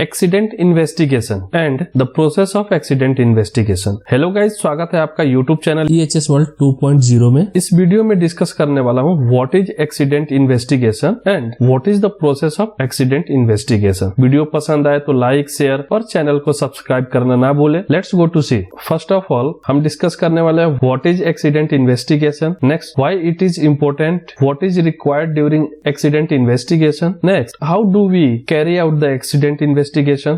Accident investigation and the process of accident investigation. Hello guys, स्वागत है आपका YouTube channel EHS world 2.0 में। इस वीडियो में डिस्कस करने वाला हूँ what is accident investigation and what is the process of accident investigation. Video पसंद आए तो लाइक, शेयर और चैनल को सब्सक्राइब करना ना भूले। Let's go to see. First of all हम डिस्कस करने वाले हैं what is accident investigation, next why it is important, what is required during accident investigation, next how do we carry out the accident investigation,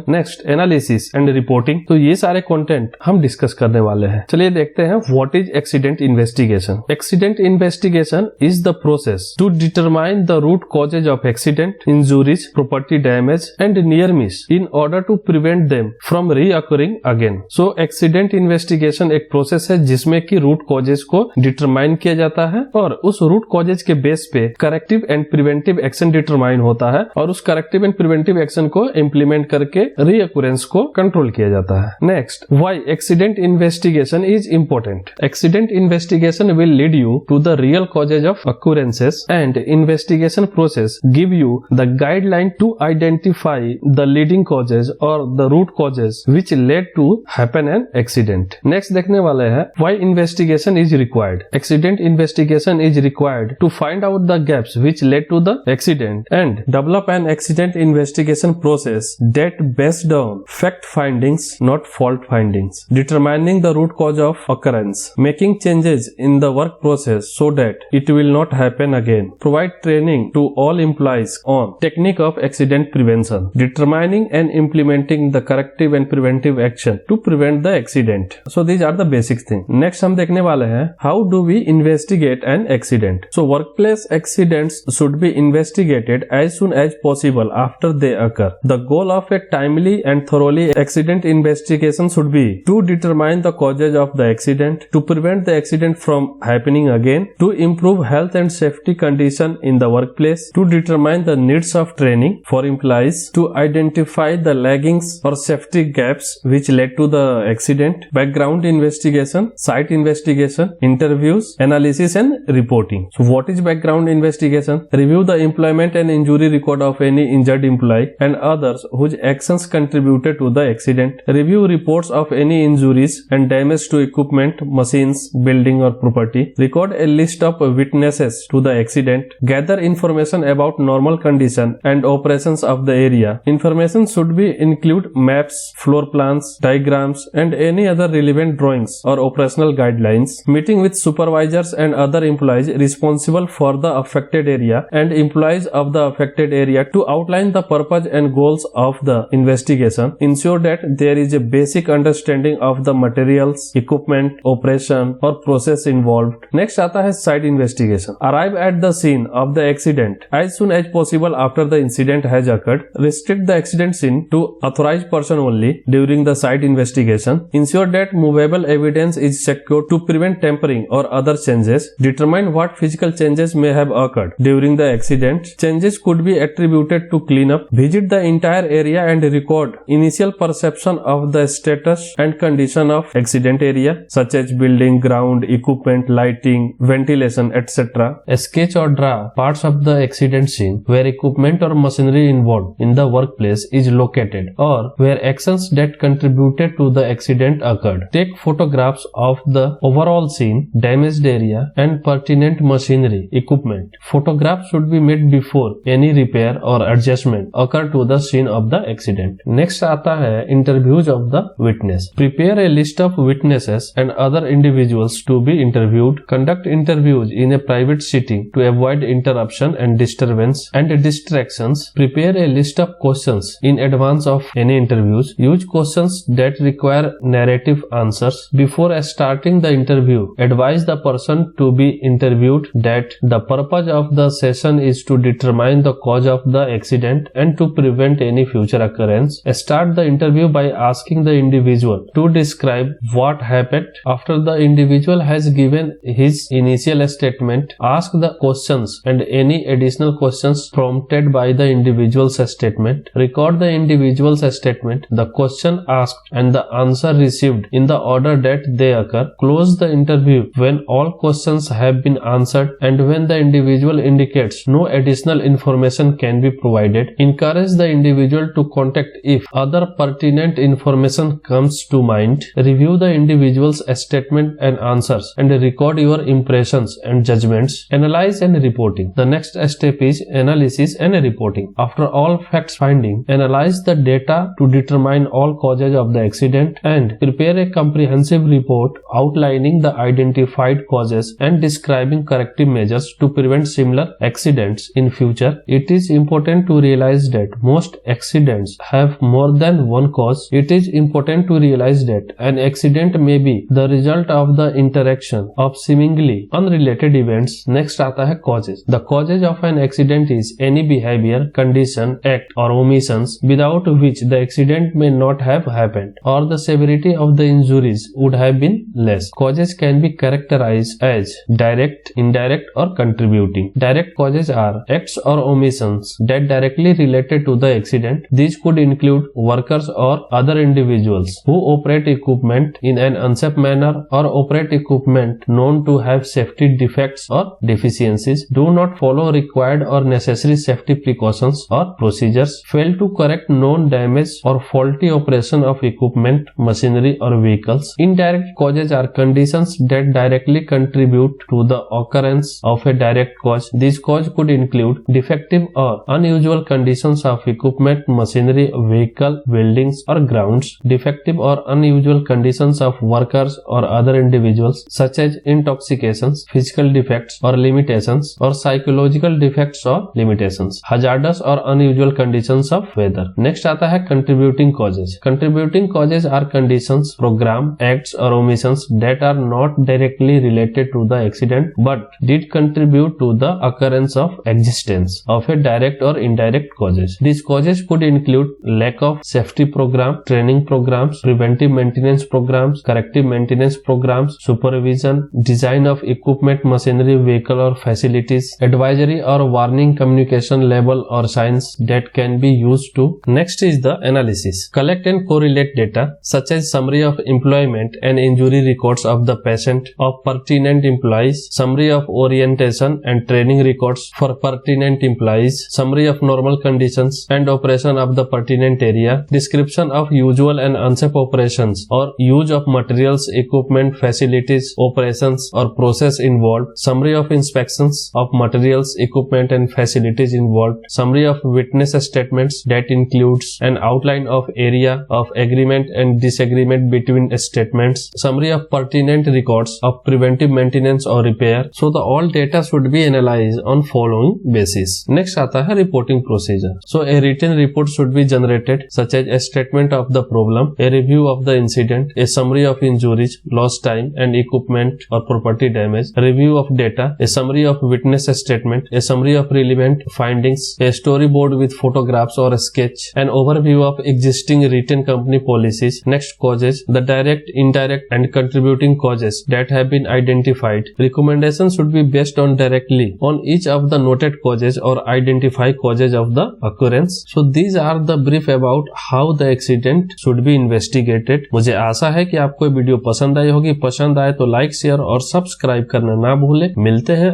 next analysis and reporting. तो ये सारे content हम discuss करने वाले हैं। चलिए देखते हैं what is accident investigation. Accident investigation is the process to determine the root causes of accident, injuries, property damage and near miss in order to prevent them from reoccurring again. So accident investigation एक process है जिसमें कि root causes को determine किया जाता है और उस रूट कॉजेज के बेस पे corrective and preventive action determine होता है और उस करेक्टिव एंड प्रिवेंटिव एक्शन को इम्प्लीमेंट करके रीअक्रेंस को कंट्रोल किया जाता है। Next, why accident investigation is important. Accident investigation will lead you to the real causes of occurrences and investigation process give you the guideline to identify the leading causes or the root causes which led to happen an accident. Next देखने वाले हैं why investigation is required. Accident investigation is required to find out the gaps which led to the accident and develop an accident investigation process that based on fact findings, not fault findings, determining the root cause of occurrence, making changes in the work process so that it will not happen again, provide training to all employees on technique of accident prevention, determining and implementing the corrective and preventive action to prevent the accident. So these are the basic things. Next हम देखने वाले हैं how do we investigate an accident. So workplace accidents should be investigated as soon as possible after they occur. The goal of a timely and thoroughly accident investigation should be to determine the causes of the accident, to prevent the accident from happening again, to improve health and safety condition in the workplace, to determine the needs of training for employees, to identify the laggings or safety gaps which led to the accident, background investigation, site investigation, interviews, analysis and reporting. So what is background investigation? Review the employment and injury record of any injured employee and others whose actions contributed to the accident. Review reports of any injuries and damage to equipment, machines, building or property. Record a list of witnesses to the accident. Gather information about normal condition and operations of the area. Information should be include maps, floor plans, diagrams and any other relevant drawings or operational guidelines. Meeting with supervisors and other employees responsible for the affected area and employees of the affected area to outline the purpose and goals of the investigation. Ensure that there is a basic understanding of the materials, equipment, operation or process involved. Next आता है site investigation. Arrive at the scene of the accident as soon as possible after the incident has occurred. Restrict the accident scene to authorized person only during the site investigation. Ensure that movable evidence is secured to prevent tampering or other changes. Determine what physical changes may have occurred during the accident. Changes could be attributed to cleanup. Visit the entire area and record initial perception of the status and condition of accident area such as building, ground, equipment, lighting, ventilation, etc. Sketch or draw parts of the accident scene where equipment or machinery involved in the workplace is located or where actions that contributed to the accident occurred. Take photographs of the overall scene, damaged area and pertinent machinery, equipment. Photographs should be made before any repair or adjustment occur to the scene of the accident. Next आता है interviews of the witness. Prepare a list of witnesses and other individuals to be interviewed. Conduct interviews in a private setting to avoid interruption and disturbance and distractions. Prepare a list of questions in advance of any interviews. Use questions that require narrative answers. Before starting the interview, advise the person to be interviewed that the purpose of the session is to determine the cause of the accident and to prevent any future occurrence. Start the interview by asking the individual to describe what happened. After the individual has given his initial statement, ask the questions and any additional questions prompted by the individual's statement. Record the individual's statement, the question asked and the answer received in the order that they occur. Close the interview when all questions have been answered and when the individual indicates no additional information can be provided. Encourage the individual to contact if other pertinent information comes to mind. Review the individual's statement and answers and record your impressions and judgments. Analyze and reporting. The next step is analysis and reporting. After all facts finding, analyze the data to determine all causes of the accident and prepare a comprehensive report outlining the identified causes and describing corrective measures to prevent similar accidents in future. It is important to realize that most accidents have more than one cause. It is important to realize that an accident may be the result of the interaction of seemingly unrelated events. Next आता है causes. The causes of an accident is any behavior, condition, act or omissions without which the accident may not have happened or the severity of the injuries would have been less. Causes can be characterized as direct, indirect or contributing. Direct causes are acts or omissions that directly related to the accident. These could include workers or other individuals who operate equipment in an unsafe manner or operate equipment known to have safety defects or deficiencies, do not follow required or necessary safety precautions or procedures, fail to correct known damage or faulty operation of equipment, machinery or vehicles. Indirect causes are conditions that directly contribute to the occurrence of a direct cause. These causes could include defective or unusual conditions of equipment, machinery, vehicle, buildings or grounds, defective or unusual conditions of workers or other individuals such as intoxications, physical defects or limitations or psychological defects or limitations, hazardous or unusual conditions of weather. Next आता है contributing causes. Contributing causes are conditions, program, acts or omissions that are not directly related to the accident but did contribute to the occurrence of existence of a direct or indirect causes. These causes could include lack of safety program, training programs, preventive maintenance programs, corrective maintenance programs, supervision, design of equipment, machinery, vehicle or facilities, advisory or warning communication label or signs that can be used to. Next is the analysis. Collect and correlate data such as summary of employment and injury records of the patient of pertinent employees, summary of orientation and training records for pertinent employees, summary of normal conditions and operation of the pertinent area, description of usual and unsafe operations or use of materials, equipment, facilities, operations or process involved, summary of inspections of materials, equipment and facilities involved, summary of witness statements that includes an outline of area of agreement and disagreement between statements, summary of pertinent records of preventive maintenance or repair. So the all data should be analyzed on following basis. Next आता है reporting procedure. So a written report should be generated such as a statement of the problem, a review of the incident, a summary of injuries, lost time and equipment or property damage, a review of data, a summary of witness statement, a summary of relevant findings, a storyboard with photographs or a sketch, an overview of existing written company policies. Next causes, the direct, indirect and contributing causes that have been identified. Recommendations should be based on directly on each of the noted causes or identify causes of the occurrence. So these are the brief about how the accident should be investigated. मुझे आशा है कि आपको video पसंद आई होगी। पसंद आए तो like, share और सब्सक्राइब करना ना भूलें। मिलते हैं